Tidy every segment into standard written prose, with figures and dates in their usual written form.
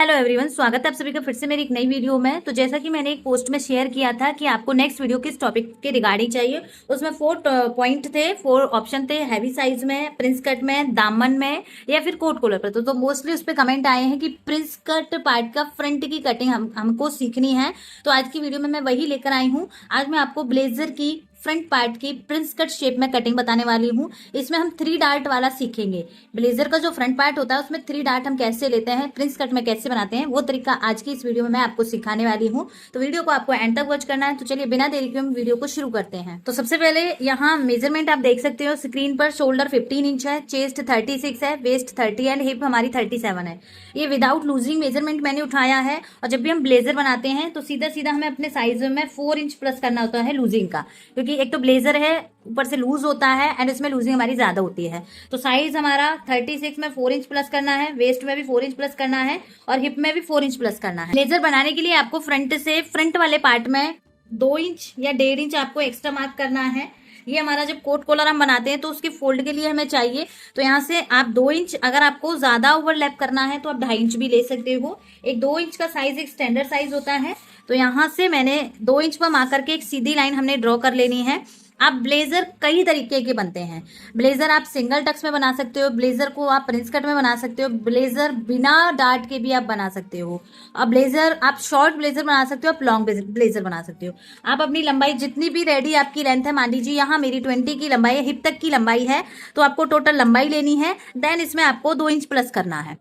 Hello everyone, स्वागत है आप सभी का फिर से मेरी एक नई वीडियो में। तो जैसा कि मैंने एक पोस्ट में शेयर किया था कि आपको नेक्स्ट वीडियो किस टॉपिक के रिगार्डिंग चाहिए, उसमें 4 पॉइंट थे, 4 ऑप्शन थे। हैवी साइज में, प्रिंस कट में, दामन में या फिर कोट कॉलर पर। तो मोस्टली उस पर कमेंट आए हैं कि प्रिंस कट पार्ट का फ्रंट की कटिंग हमको सीखनी है। तो आज की वीडियो में मैं वही लेकर आई हूँ। आज मैं आपको ब्लेजर की फ्रंट पार्ट की प्रिंस कट शेप में कटिंग बताने वाली हूँ। इसमें हम 3 डार्ट वाला सीखेंगे। ब्लेजर का जो फ्रंट पार्ट होता है उसमें 3 डार्ट हम कैसे लेते हैं, प्रिंस कट में कैसे बनाते हैं, वो तरीका आज की इस वीडियो में मैं आपको सिखाने वाली हूँ। तो वीडियो को आपको एंड तक वॉच करना है। तो चलिए बिना देरी के हम वीडियो को शुरू करते हैं। तो सबसे पहले यहाँ मेजरमेंट आप देख सकते हो स्क्रीन पर। शोल्डर 15 इंच है, चेस्ट 36 है, वेस्ट 30 एंड हिप हमारी 37 है। ये विदाउट लूजिंग मेजरमेंट मैंने उठाया है। और जब भी हम ब्लेजर बनाते हैं तो सीधा सीधा हमें अपने साइज में 4 इंच प्लस करना होता है लूजिंग का, क्योंकि एक तो ब्लेजर है ऊपर से लूज होता है एंड इसमें लूजिंग हमारी ज्यादा होती है। तो साइज हमारा 36 में 4 इंच प्लस करना है, वेस्ट में भी 4 इंच प्लस करना है और हिप में भी 4 इंच प्लस करना है। ब्लेजर बनाने के लिए आपको फ्रंट वाले पार्ट में 2 इंच या 1.5 इंच आपको एक्स्ट्रा मार्क करना है। ये हमारा जब कोट कॉलर हम बनाते हैं तो उसके फोल्ड के लिए हमें चाहिए। तो यहाँ से आप 2 इंच, अगर आपको ज्यादा ओवरलैप करना है तो आप 2.5 इंच भी ले सकते हो। एक 2 इंच का साइज एक स्टैंडर्ड साइज होता है। तो यहाँ से मैंने 2 इंच पर मार्क करके एक सीधी लाइन हमने ड्रॉ कर लेनी है। आप ब्लेजर कई तरीके के बनते हैं। ब्लेजर आप सिंगल टक्स में बना सकते हो, ब्लेजर को आप प्रिंस कट में बना सकते हो, ब्लेजर बिना डार्ट के भी आप बना सकते हो। अब ब्लेजर आप शॉर्ट ब्लेजर बना सकते हो, आप लॉन्ग ब्लेजर बना सकते हो। आप अपनी लंबाई जितनी भी रेडी आपकी लेंथ है, मान लीजिए यहाँ मेरी 20 की लंबाई है, हिप तक की लंबाई है, तो आपको टोटल लंबाई लेनी है। देन इसमें आपको 2 इंच प्लस करना है।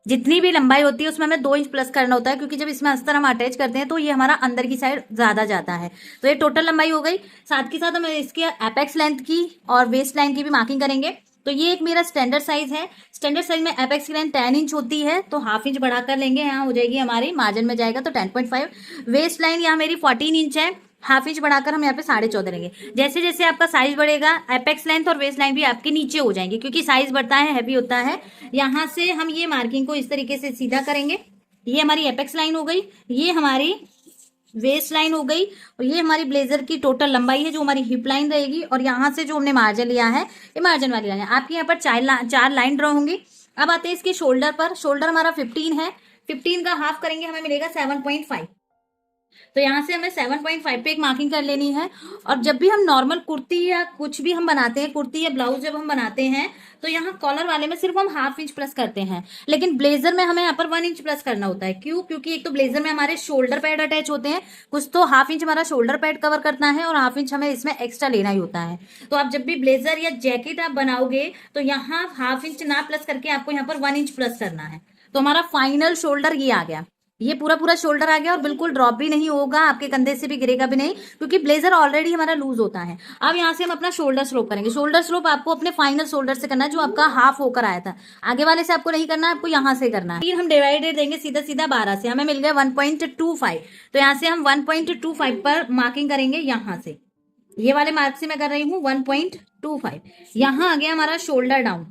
जितनी भी लंबाई होती है उसमें हमें 2 इंच प्लस करना होता है, क्योंकि जब इसमें अस्तर हम अटैच करते हैं तो ये हमारा अंदर की साइड ज्यादा जाता है। तो ये टोटल लंबाई हो गई। साथ के साथ हम इसके एपेक्स लेंथ की और वेस्ट लाइन की भी मार्किंग करेंगे। तो ये एक मेरा स्टैंडर्ड साइज है। स्टैंडर्ड साइज में एपेक्स की लाइन 10 इंच होती है, तो हाफ इंच बढ़ाकर लेंगे। यहाँ हो जाएगी हमारी, मार्जिन में जाएगा तो 10.5। वेस्ट लाइन यहाँ मेरी 14 इंच है, हाफ इंच बढ़ाकर हम यहाँ पे 14.5 लेंगे। जैसे जैसे आपका साइज बढ़ेगा एपेक्स लेंथ और वेस्ट लाइन भी आपके नीचे हो जाएंगे, क्योंकि साइज बढ़ता है, हैवी होता है। यहाँ से हम ये मार्किंग को इस तरीके से सीधा करेंगे। ये हमारी एपेक्स लाइन हो गई, ये हमारी वेस्ट लाइन हो गई और ये हमारी ब्लेजर की टोटल लंबाई है जो हमारी हिप लाइन रहेगी। और यहाँ से जो हमने मार्जिन लिया है ये मार्जिन वाली लाइन है। आपके यहाँ पर 4 लाइन ड्रॉ होंगी। अब आते हैं इसके शोल्डर पर। शोल्डर हमारा 15 है, 15 का हाफ करेंगे हमें मिलेगा 7.5। तो यहाँ से हमें 7.5 पे एक मार्किंग कर लेनी है। और जब भी हम नॉर्मल कुर्ती या कुछ भी हम बनाते हैं, कुर्ती या ब्लाउज जब हम बनाते हैं, तो यहाँ कॉलर वाले में सिर्फ हम हाफ इंच प्लस करते हैं, लेकिन ब्लेजर में हमें यहाँ पर 1 इंच प्लस करना होता है। क्यों? क्योंकि एक तो ब्लेजर में हमारे शोल्डर पैड अटैच होते हैं, कुछ तो हाफ इंच हमारा शोल्डर पैड कवर करता है और हाफ इंच हमें इसमें एक्स्ट्रा लेना ही होता है। तो आप जब भी ब्लेजर या जैकेट आप बनाओगे तो यहाँ हाफ इंच ना प्लस करके आपको यहाँ पर 1 इंच प्लस करना है। तो हमारा फाइनल शोल्डर ये आ गया, ये पूरा पूरा शोल्डर आ गया और बिल्कुल ड्रॉप भी नहीं होगा, आपके कंधे से भी गिरेगा भी नहीं, क्योंकि ब्लेजर ऑलरेडी हमारा लूज होता है। अब यहाँ से हम अपना शोल्डर स्लोप करेंगे। शोल्डर स्लोप आपको अपने फाइनल शोल्डर से करना है, जो आपका हाफ होकर आया था। आगे वाले से आपको नहीं करना है, आपको यहाँ से करना है। फिर हम डिवाइडेड देंगे सीधा सीधा 12 से, हमें मिल गया 1.25। तो यहाँ से हम 1.25 पर मार्किंग करेंगे। यहाँ से ये वाले मार्क से मैं कर रही हूँ 1.25। यहाँ आ गया हमारा शोल्डर डाउन,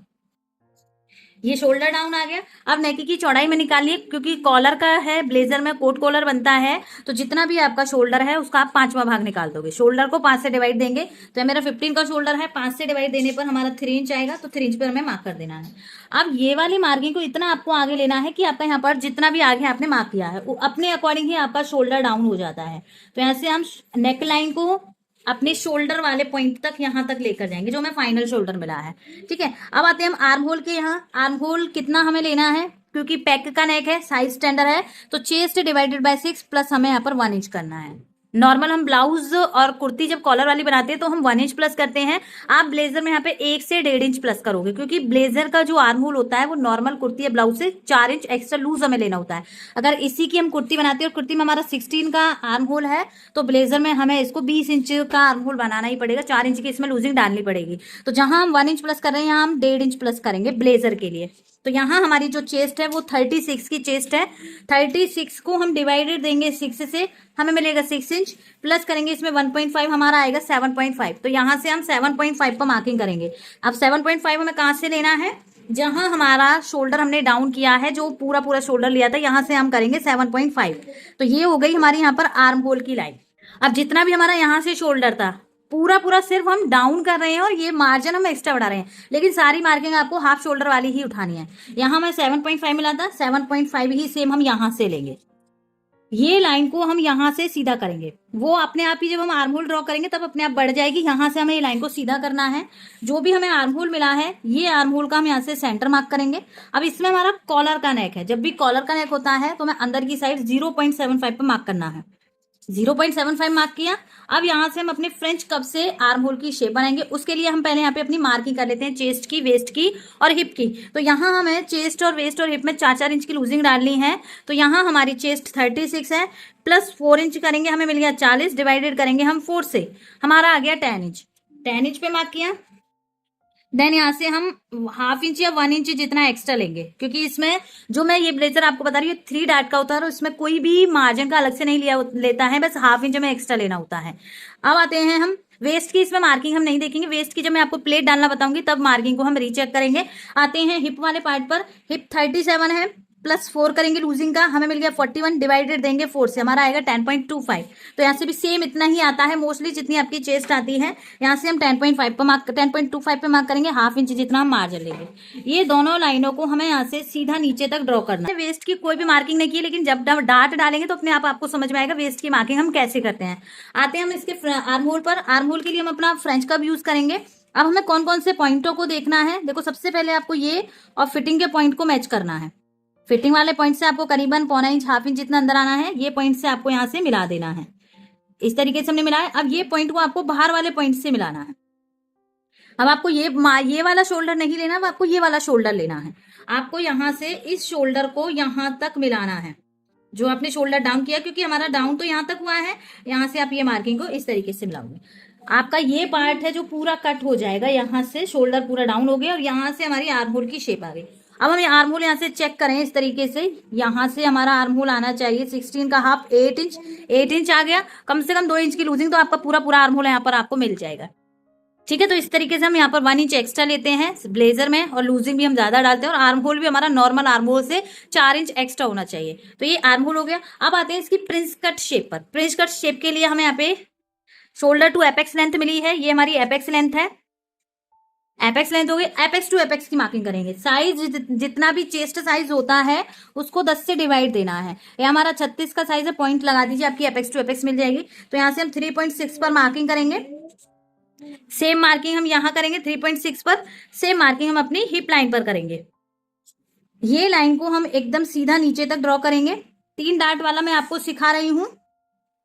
ये शोल्डर डाउन आ गया। अब नेक की चौड़ाई में निकालिए, क्योंकि कॉलर का है, ब्लेजर में कोट कॉलर बनता है, तो जितना भी आपका शोल्डर है उसका आप 5वां भाग निकाल दोगे। शोल्डर को 5 से डिवाइड देंगे, तो मेरा 15 का शोल्डर है, 5 से डिवाइड देने पर हमारा 3 इंच आएगा, तो 3 इंच पर हमें मार्क कर देना है। अब ये वाली मार्किंग को इतना आपको आगे लेना है कि आपका यहाँ पर जितना भी आगे आपने मार्क किया है अपने अकॉर्डिंग ही आपका शोल्डर डाउन हो जाता है। तो ऐसे हम नेक लाइन को अपने शोल्डर वाले पॉइंट तक यहाँ तक लेकर जाएंगे, जो हमें फाइनल शोल्डर मिला है। ठीक है, अब आते हैं हम आर्म होल के। यहाँ आर्म होल कितना हमें लेना है, क्योंकि पैक का नेक है, साइज स्टैंडर्ड है, तो चेस्ट डिवाइडेड बाय 6 प्लस हमें यहाँ पर 1 इंच करना है। नॉर्मल हम ब्लाउज और कुर्ती जब कॉलर वाली बनाते हैं तो हम 1 इंच प्लस करते हैं। आप ब्लेजर में यहाँ पे 1 से 1.5 इंच प्लस करोगे, क्योंकि ब्लेजर का जो आर्म होल होता है वो नॉर्मल कुर्ती या ब्लाउज से 4 इंच एक्स्ट्रा लूज हमें लेना होता है। अगर इसी की हम कुर्ती बनाते हैं और कुर्ती में हमारा 16 का आर्म होल है, तो ब्लेजर में हमें इसको 20 इंच का आर्म होल बनाना ही पड़ेगा, 4 इंच की इसमें लूजिंग डालनी पड़ेगी। तो जहां हम 1 इंच प्लस कर रहे हैं, यहाँ हम 1.5 इंच प्लस करेंगे ब्लेजर के लिए। तो यहाँ हमारी जो चेस्ट है वो 36 की चेस्ट है। 36 को हम डिवाइडेड देंगे 6 से, हमें मिलेगा 6 इंच, प्लस करेंगे इसमें 1.5, हमारा आएगा 7.5। तो यहाँ से हम 7.5 पर मार्किंग करेंगे। अब 7.5 हमें कहाँ से लेना है, जहां हमारा शोल्डर हमने डाउन किया है, जो पूरा पूरा शोल्डर लिया था, यहाँ से हम करेंगे 7.5। तो ये हो गई हमारी यहाँ पर आर्म होल की लाइन। अब जितना भी हमारा यहाँ से शोल्डर था पूरा पूरा सिर्फ हम डाउन कर रहे हैं और ये मार्जिन हम एक्स्ट्रा बढ़ा रहे हैं, लेकिन सारी मार्किंग आपको हाफ शोल्डर वाली ही उठानी है। यहाँ मैं 7.5 मिला था, 7.5 ही सेम हम यहाँ से लेंगे। ये लाइन को हम यहाँ से सीधा करेंगे, वो अपने आप ही जब हम आर्म होल ड्रॉ करेंगे तब अपने आप बढ़ जाएगी। यहाँ से हमें ये लाइन को सीधा करना है। जो भी हमें आर्म होल मिला है, ये आर्म होल का हम यहाँ से सेंटर मार्क करेंगे। अब इसमें हमारा कॉलर का नेक है, जब भी कॉलर का नेक होता है तो हमें अंदर की साइड 0.75 पे मार्क करना है। 0.75 मार्क किया। अब यहाँ से हम अपने फ्रेंच कप से आर्म होल की शेप बनाएंगे। उसके लिए हम पहले यहाँ पे अपनी मार्किंग कर लेते हैं चेस्ट की, वेस्ट की और हिप की। तो यहाँ हमें चेस्ट और वेस्ट और हिप में 4-4 इंच की लूजिंग डालनी है। तो यहाँ हमारी चेस्ट 36 है, प्लस 4 इंच करेंगे, हमें मिल गया 40, डिवाइडेड करेंगे हम 4 से, हमारा आ गया 10 इंच। 10 इंच पे मार्क किया। देन यहाँ से हम हाफ इंच या 1 इंच जितना एक्स्ट्रा लेंगे, क्योंकि इसमें जो मैं ये ब्लेजर आपको बता रही हूँ 3 डार्ट का होता है और इसमें कोई भी मार्जिन का अलग से नहीं लेता है, बस हाफ इंच में एक्स्ट्रा लेना होता है। अब आते हैं हम वेस्ट की, इसमें मार्किंग हम नहीं देखेंगे। वेस्ट की जब मैं आपको प्लेट डालना बताऊंगी तब मार्किंग को हम रीचेक करेंगे। आते हैं हिप वाले पार्ट पर। हिप 37 है, प्लस 4 करेंगे लूजिंग का, हमें मिल गया 41, डिवाइडेड देंगे 4 से, हमारा आएगा 10.25। तो यहाँ से भी सेम इतना ही आता है मोस्टली जितनी आपकी चेस्ट आती है। यहाँ से हम 10.5 पर मार्क 10.25 पे मार्क करेंगे, हाफ इंच जितना हम मार्जिन लेंगे। ये दोनों लाइनों को हमें यहाँ से सीधा नीचे तक ड्रॉ करना है। वेस्ट की कोई भी मार्किंग नहीं की, लेकिन जब डार्ट डालेंगे तो अपने आप आपको समझ में आएगा वेस्ट की मार्किंग हम कैसे करते हैं। आते हैं हम इसके आर्म होल पर। आर्म होल के लिए हम अपना फ्रेंच कप यूज करेंगे। अब हमें कौन कौन से पॉइंटों को देखना है, देखो सबसे पहले आपको ये और फिटिंग के पॉइंट को मैच करना है। फिटिंग वाले पॉइंट से आपको करीबन 1.25 इंच, हाफ इंच जितना अंदर आना है, ये पॉइंट से आपको यहाँ से मिला देना है। इस तरीके से हमने मिलाया। अब ये पॉइंट को आपको बाहर वाले पॉइंट से मिलाना है। अब आपको ये वाला शोल्डर नहीं लेना, अब आपको ये वाला शोल्डर लेना है। आपको यहाँ से इस शोल्डर को यहाँ तक मिलाना है, जो आपने शोल्डर डाउन किया, क्योंकि हमारा डाउन तो यहाँ तक हुआ है। यहाँ से आप ये मार्किंग को इस तरीके से मिलाओगे, आपका ये पार्ट है जो पूरा कट हो जाएगा। यहाँ से शोल्डर पूरा डाउन हो गया और यहाँ से हमारी आर्म होल की शेप आ गई। अब हम आर्म होल यहाँ से चेक करें इस तरीके से, यहाँ से हमारा आर्म होल आना चाहिए 16 का हाफ, 8 इंच। 8 इंच आ गया, कम से कम 2 इंच की लूजिंग तो आपका पूरा पूरा आर्म होल यहाँ पर आपको मिल जाएगा। ठीक है, तो इस तरीके से हम यहाँ पर 1 इंच एक्स्ट्रा लेते हैं ब्लेजर में, और लूजिंग भी हम ज्यादा डालते हैं, और आर्म होल भी हमारा नॉर्मल आर्म होल से 4 इंच एक्स्ट्रा होना चाहिए। तो ये आर्म होल हो गया। अब आते हैं इसकी प्रिंस कट शेप पर। प्रिंस कट शेप के लिए हमें यहाँ पे शोल्डर टू एपेक्स लेंथ मिली है, ये हमारी एपेक्स लेंथ है। एपेक्स लेंथ हो गई, एपेक्स टू एपेक्स की मार्किंग करेंगे। साइज जितना भी चेस्ट साइज होता है उसको 10 से डिवाइड देना है। ये हमारा 36 का साइज है, पॉइंट लगा दीजिए, आपकी एपेक्स टू एपेक्स मिल जाएगी। तो यहाँ से हम 3.6 पर मार्किंग करेंगे। सेम मार्किंग हम यहाँ करेंगे 3.6 पर। सेम मार्किंग हम अपनी हिप लाइन पर करेंगे। ये लाइन को हम एकदम सीधा नीचे तक ड्रॉ करेंगे। 3 डार्ट वाला मैं आपको सिखा रही हूँ।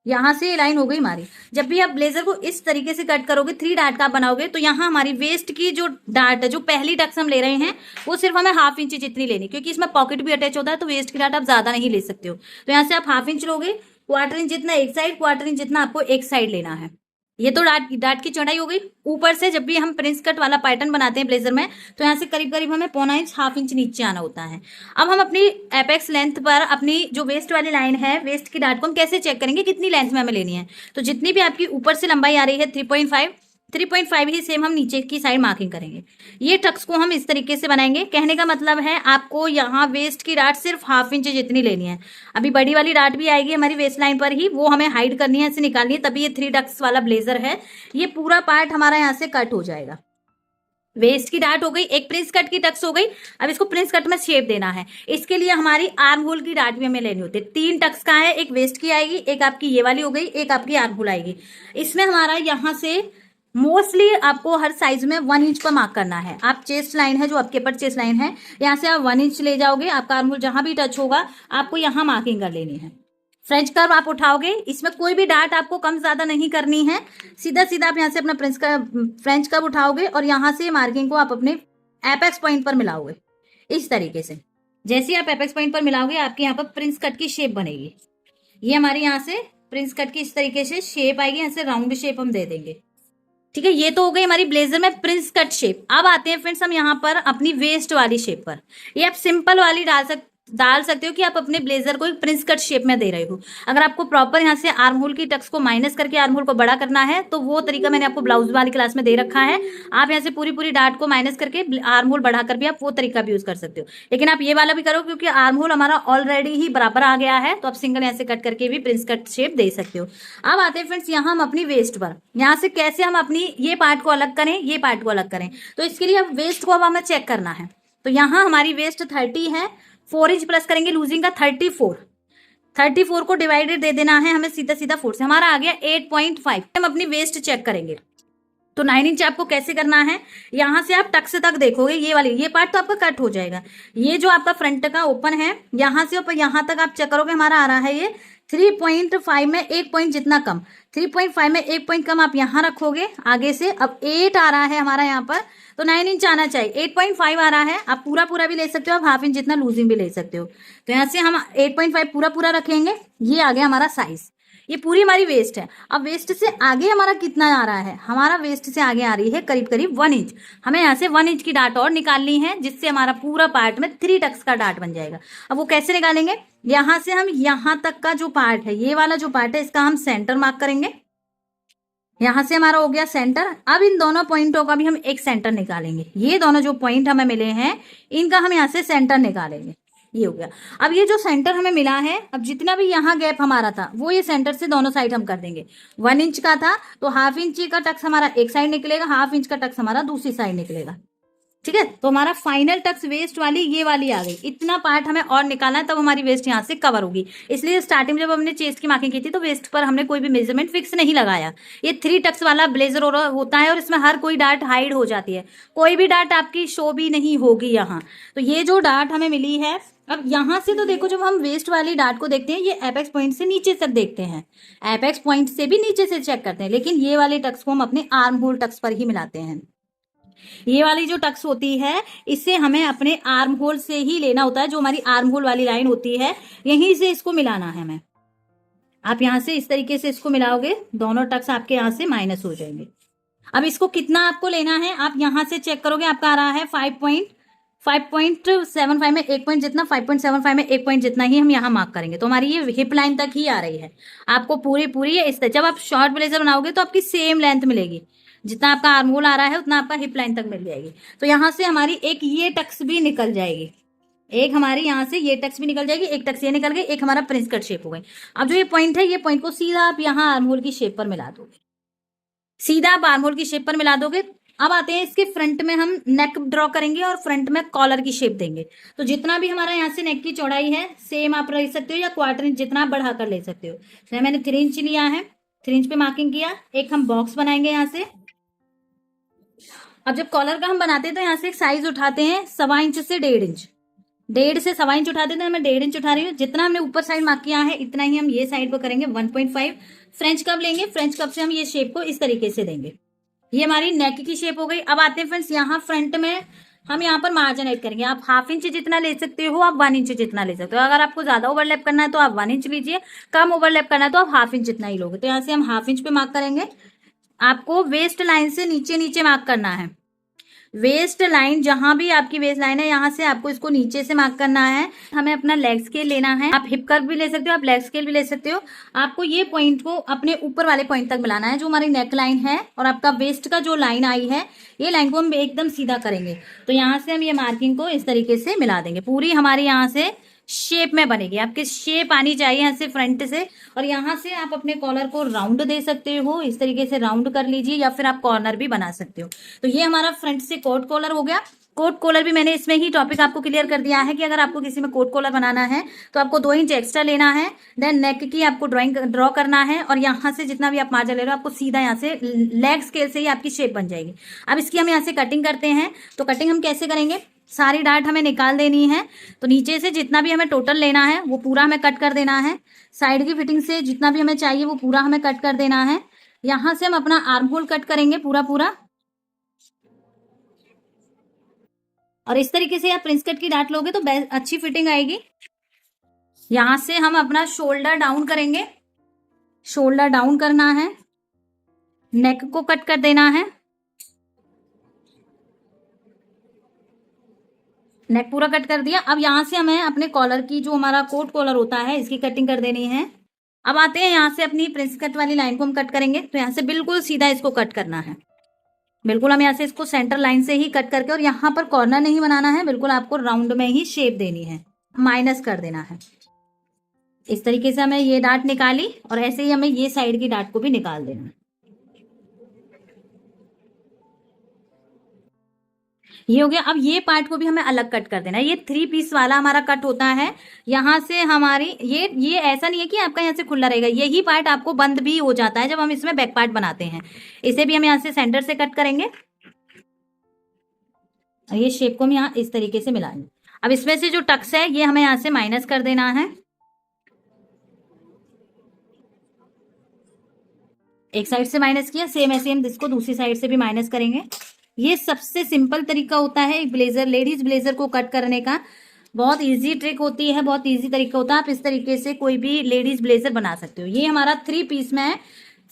यहाँ से ये लाइन हो गई हमारी। जब भी आप ब्लेजर को इस तरीके से कट करोगे, 3 डार्ट का बनाओगे, तो यहाँ हमारी वेस्ट की जो डार्ट है, जो पहली टक्स हम ले रहे हैं, वो सिर्फ हमें हाफ इंच जितनी लेनी, क्योंकि इसमें पॉकेट भी अटैच होता है, तो वेस्ट की डार्ट आप ज्यादा नहीं ले सकते हो। तो यहाँ से आप हाफ इंच लोगे, 1/4 इंच जितना एक साइड, 1/4 इंच जितना आपको एक साइड लेना है। ये तो डार्ट की चौड़ाई हो गई। ऊपर से जब भी हम प्रिंस कट वाला पैटर्न बनाते हैं ब्लेजर में, तो यहाँ से करीब करीब हमें 1.25 इंच, हाफ इंच नीचे आना होता है। अब हम अपनी एपेक्स लेंथ पर अपनी जो वेस्ट वाली लाइन है, वेस्ट की डार्ट को हम कैसे चेक करेंगे, कितनी लेंथ में हमें लेनी है। तो जितनी भी आपकी ऊपर से लंबाई आ रही है 3.5 ही सेम हम नीचे की साइड मार्किंग करेंगे। ये टक्स को हम इस तरीके से बनाएंगे। कहने का मतलब है आपको यहाँ वेस्ट की डार्ट सिर्फ हाफ इंच जितनी लेनी है। अभी बड़ी वाली डार्ट भी आएगी हमारी वेस्ट लाइन पर ही, वो हमें हाइड करनी है, ऐसे निकालनी है, तभी ये 3 टक्स वाला ब्लेजर है। ये पूरा पार्ट हमारा यहाँ से कट हो जाएगा। वेस्ट की डार्ट हो गई, एक प्रिंस कट की टक्स हो गई। अब इसको प्रिंस कट में शेप देना है। इसके लिए हमारी आर्म होल की डार्ट भी हमें लेनी होती है। 3 टक्स का है, एक वेस्ट की आएगी, एक आपकी ये वाली हो गई, एक आपकी आर्म होल आएगी। इसमें हमारा यहाँ से मोस्टली आपको हर साइज में 1 इंच पर मार्क करना है। आप चेस्ट लाइन है, जो आपके ऊपर चेस्ट लाइन है, यहाँ से आप 1 इंच ले जाओगे। आपका आर्म होल जहां भी टच होगा आपको यहाँ मार्किंग कर लेनी है। फ्रेंच कर्व आप उठाओगे, इसमें कोई भी डार्ट आपको कम ज्यादा नहीं करनी है। सीधा सीधा आप यहाँ से अपना फ्रेंच कर्व उठाओगे और यहाँ से मार्किंग को आप अपने एपेक्स पॉइंट पर मिलाओगे इस तरीके से। जैसे आप एपेक्स पॉइंट पर मिलाओगे, आपके यहाँ पर प्रिंस कट की शेप बनेगी। ये हमारे यहाँ से प्रिंस कट की इस तरीके से शेप आएगी, यहाँ से राउंड शेप हम दे देंगे। ठीक है, ये तो हो गई हमारी ब्लेजर में प्रिंस कट शेप। अब आते हैं फ्रेंड्स हम यहाँ पर अपनी वेस्ट वाली शेप पर। ये आप सिंपल वाली डाल डाल सकते हो कि आप अपने ब्लेजर को एक प्रिंस कट शेप में दे रहे हो। अगर आपको प्रॉपर यहाँ से आर्म होल की टक्स को माइनस करके आर्म होल को बड़ा करना है तो वो तरीका मैंने आपको ब्लाउज वाली क्लास में दे रखा है। आप यहाँ से पूरी पूरी डार्ट को माइनस करके आर्म होल बढ़ाकर भी आप वो तरीका भी यूज कर सकते हो, लेकिन आप ये वाला भी करो क्योंकि आर्म होल हमारा ऑलरेडी ही बराबर आ गया है, तो आप सिंगल यहाँ से कट करके भी प्रिंस कट शेप दे सकते हो। अब आते हैं फ्रेंड्स यहाँ हम अपनी वेस्ट पर, यहाँ से कैसे हम अपनी ये पार्ट को अलग करें, ये पार्ट को अलग करें। तो इसके लिए अब वेस्ट को अब हमें चेक करना है। तो यहाँ हमारी वेस्ट 30 है, 4 इंच प्लस करेंगे लूजिंग का 34 को डिवाइडेड दे देना है हमें सीधा सीधा 4 से, हमारा आ गया 8.5। हम अपनी वेस्ट चेक करेंगे। तो 9 इंच आपको कैसे करना है, यहां से आप टक्स तक देखोगे, ये पार्ट तो आपका कट हो जाएगा। ये जो आपका फ्रंट का ओपन है यहां से ऊपर यहां तक आप चेक करोगे, हमारा आ रहा है ये 3.5 में 1 पॉइंट जितना कम, 3.5 में 1 पॉइंट कम आप यहां रखोगे आगे से। अब 8 आ रहा है हमारा यहाँ पर, तो 9 इंच आना चाहिए, 8.5 आ रहा है। आप पूरा पूरा भी ले सकते हो, आप हाफ इंच जितना लूजिंग भी ले सकते हो। तो यहाँ से हम 8.5 पूरा पूरा रखेंगे। ये आ गया हमारा साइज, ये पूरी हमारी वेस्ट है। अब वेस्ट से आगे हमारा कितना आ रहा है, हमारा वेस्ट से आगे आ रही है करीब करीब 1 इंच। हमें यहाँ से 1 इंच की डाट और निकालनी है, जिससे हमारा पूरा पार्ट में 3 टक्स का डाट बन जाएगा। अब वो कैसे निकालेंगे, यहां से हम यहां तक का जो पार्ट है, ये वाला जो पार्ट है, इसका हम सेंटर मार्क करेंगे। यहां से हमारा हो गया सेंटर। अब इन दोनों पॉइंटों का भी हम एक सेंटर निकालेंगे। ये दोनों जो पॉइंट हमें मिले हैं इनका हम यहाँ से सेंटर निकालेंगे। ये हो गया। अब ये जो सेंटर हमें मिला है, अब जितना भी यहाँ गैप हमारा था वो ये सेंटर से दोनों साइड हम कर देंगे। 1 इंच का था तो हाफ इंच का टक्स हमारा एक साइड निकलेगा, हाफ इंच का टक्स हमारा दूसरी साइड निकलेगा। ठीक है, तो हमारा फाइनल टक्स वेस्ट वाली ये वाली आ गई। इतना पार्ट हमें और निकालना है, तब हमारी वेस्ट यहाँ से कवर होगी। इसलिए स्टार्टिंग में जब हमने चेस्ट की मार्किंग की थी तो वेस्ट पर हमने कोई भी मेजरमेंट फिक्स नहीं लगाया। ये 3 टक्स वाला ब्लेजर होता है और इसमें हर कोई डार्ट हाइड हो जाती है, कोई भी डार्ट आपकी शो भी नहीं होगी यहाँ। तो ये जो डार्ट हमें मिली है, अब यहां से तो देखो, जब हम वेस्ट वाली डार्ट को देखते हैं ये एपेक्स पॉइंट से नीचे तक देखते हैं, एपेक्स पॉइंट से भी नीचे से चेक करते हैं, लेकिन ये वाले टक्स को हम अपने आर्म होल टक्स पर ही मिलाते हैं। ये वाली जो टक्स होती है इसे हमें अपने आर्म होल से ही लेना होता है, जो हमारी आर्म होल वाली लाइन होती है यहीं से इसको मिलाना है हमें। आप यहां से इस तरीके से इसको मिलाओगे, दोनों टक्स आपके यहां से माइनस हो जाएंगे। अब इसको कितना आपको लेना है, आप यहां से चेक करोगे, आपका आ रहा है 5.75 में 1 पॉइंट जितना, 5.75 में 1 पॉइंट जितना ही हम यहाँ मार्क करेंगे। तो हमारी ये हिप लाइन तक ही आ रही है। आपको पूरी पूरी इस तरह, जब आप शॉर्ट ब्लेजर बनाओगे तो आपकी सेम लेंथ मिलेगी, जितना आपका आर्म होल आ रहा है उतना आपका हिप लाइन तक मिल जाएगी। तो यहाँ से हमारी एक ये टक्स भी निकल जाएगी, एक हमारी यहाँ से ये टक्स भी निकल जाएगी, एक टक्स ये निकल गई, एक हमारा प्रिंस कट शेप हो गई। अब जो ये पॉइंट है, ये पॉइंट को सीधा आप यहाँ आर्म होल की शेप पर मिला दोगे, सीधा आप आर्म होल की शेप पर मिला दोगे। अब आते हैं इसके फ्रंट में, हम नेक ड्रॉ करेंगे और फ्रंट में कॉलर की शेप देंगे। तो जितना भी हमारा यहाँ से नेक की चौड़ाई है सेम आप रख सकते हो, या क्वार्टर इंच जितना आप बढ़ाकर ले सकते हो। तो मैंने 3 इंच लिया है, 3 इंच पे मार्किंग किया। एक हम बॉक्स बनाएंगे यहाँ से। अब जब कॉलर का हम बनाते हैं तो यहाँ से एक साइज उठाते हैं 1.25 इंच से 1.5 इंच, 1.5 से 1.25 इंच उठाते हैं। मैं 1.5 इंच उठा रही हूँ। जितना हमने ऊपर साइड मार्क किया है इतना ही हम ये साइड पर करेंगे। 1.5 फ्रेंच कप लेंगे, फ्रेंच कप से हम ये शेप को इस तरीके से देंगे। ये हमारी नेक की शेप हो गई। अब आते हैं फ्रेंड्स यहाँ फ्रंट में, हम यहाँ पर मार्जिन ऐड करेंगे। आप हाफ इंच जितना ले सकते हो, आप 1 इंच जितना ले सकते हो। अगर आपको ज्यादा ओवरलैप करना है तो आप 1 इंच लीजिए, कम ओवरलैप करना है तो आप हाफ इंच जितना ही लोगे। तो यहाँ से हम हाफ इंच पे मार्क करेंगे। आपको वेस्ट लाइन से नीचे नीचे मार्क करना है। वेस्ट लाइन, जहां भी आपकी वेस्ट लाइन है यहाँ से आपको इसको नीचे से मार्क करना है। हमें अपना लेग स्केल लेना है। आप हिप कर्व भी ले सकते हो, आप लेग स्केल भी ले सकते हो। आपको ये पॉइंट को अपने ऊपर वाले पॉइंट तक मिलाना है, जो हमारी नेक लाइन है और आपका वेस्ट का जो लाइन आई है, ये लाइन को हम एकदम सीधा करेंगे। तो यहाँ से हम ये मार्किंग को इस तरीके से मिला देंगे। पूरी हमारी यहाँ से शेप में बनेगी। आपकी शेप आनी चाहिए यहाँ से फ्रंट से, और यहाँ से आप अपने कॉलर को राउंड दे सकते हो। इस तरीके से राउंड कर लीजिए, या फिर आप कॉर्नर भी बना सकते हो। तो ये हमारा फ्रंट से कोट कॉलर हो गया। कोट कॉलर भी मैंने इसमें ही टॉपिक आपको क्लियर कर दिया है कि अगर आपको किसी में कोट कॉलर बनाना है तो आपको 2 इंच एक्स्ट्रा लेना है। देन नेक की आपको ड्रॉ करना है, और यहाँ से जितना भी आप मार्जिन ले रहे हो आपको सीधा यहाँ से लेग स्केल से ही आपकी शेप बन जाएगी। अब इसकी हम यहाँ से कटिंग करते हैं। तो कटिंग हम कैसे करेंगे, सारी डार्ट हमें निकाल देनी है। तो नीचे से जितना भी हमें टोटल लेना है वो पूरा हमें कट कर देना है। साइड की फिटिंग से जितना भी हमें चाहिए वो पूरा हमें कट कर देना है। यहाँ से हम अपना आर्म होल कट करेंगे पूरा पूरा, और इस तरीके से आप प्रिंस कट की डार्ट लोगे तो अच्छी फिटिंग आएगी। यहाँ से हम अपना शोल्डर डाउन करेंगे। शोल्डर डाउन करना है, नेक को कट कर देना है। नेक पूरा कट कर दिया। अब यहाँ से हमें अपने कॉलर की, जो हमारा कोट कॉलर होता है, इसकी कटिंग कर देनी है। अब आते हैं यहाँ से अपनी प्रिंस कट वाली लाइन को हम कट करेंगे। तो यहाँ से बिल्कुल सीधा इसको कट करना है। बिल्कुल हम यहाँ से इसको सेंटर लाइन से ही कट करके, और यहाँ पर कॉर्नर नहीं बनाना है, बिल्कुल आपको राउंड में ही शेप देनी है, माइनस कर देना है। इस तरीके से हमें ये डाट निकाली, और ऐसे ही हमें ये साइड की डाट को भी निकाल देना है। ये हो गया। अब ये पार्ट को भी हमें अलग कट कर देना है। ये 3 पीस वाला हमारा कट होता है। यहाँ से हमारी ये ऐसा नहीं है कि आपका यहाँ से खुला रहेगा, यही पार्ट आपको बंद भी हो जाता है जब हम इसमें बैक पार्ट बनाते हैं। इसे भी हम यहाँ से सेंटर से कट करेंगे। ये शेप को हम यहाँ इस तरीके से मिलाएंगे। अब इसमें से जो टक्स है ये हमें यहाँ से माइनस कर देना है। एक साइड से माइनस किया, सेम ऐसे हम इसको दूसरी साइड से भी माइनस करेंगे। ये सबसे सिंपल तरीका होता है ब्लेजर, लेडीज ब्लेजर को कट करने का। बहुत इजी ट्रिक होती है, बहुत इजी तरीका होता है। आप इस तरीके से कोई भी लेडीज ब्लेजर बना सकते हो। ये हमारा 3 पीस में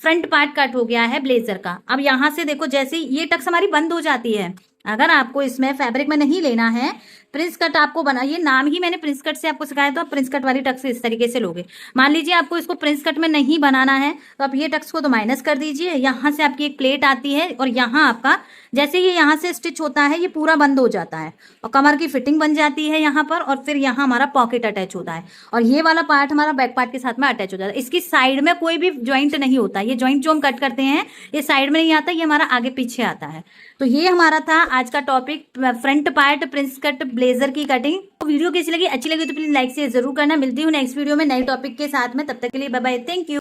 फ्रंट पार्ट कट हो गया है ब्लेजर का। अब यहाँ से देखो, जैसे ये टक्स हमारी बंद हो जाती है। अगर आपको इसमें फैब्रिक में नहीं लेना है, प्रिंस कट आपको बना, ये नाम ही मैंने प्रिंस कट से आपको सिखाया, तो आप प्रिंस कट वाली टक्स इस तरीके से लोगे। मान लीजिए आपको इसको प्रिंस कट में नहीं बनाना है, तो आप ये टक्स को तो माइनस कर दीजिए। यहाँ से आपकी एक प्लेट आती है, और यहाँ आपका जैसे ये यहाँ से स्टिच होता है, ये पूरा बंद हो जाता है, और कमर की फिटिंग बन जाती है यहाँ पर। और फिर यहाँ हमारा पॉकेट अटैच होता है, और ये वाला पार्ट हमारा बैक पार्ट के साथ में अटैच हो जाता है। इसकी साइड में कोई भी ज्वाइंट नहीं होता। ये ज्वाइंट जो हम कट करते हैं, ये साइड में नहीं आता, ये हमारा आगे पीछे आता है। तो ये हमारा था आज का topic, front part Prince cut blazer की कटिंग। तो वीडियो कैसी लगी, अच्छी लगी तो प्लीज लाइक से जरूर करना। मिलती हूँ नेक्स्ट वीडियो में नए टॉपिक के साथ में। तब तक के लिए बाय बाय, थैंक यू।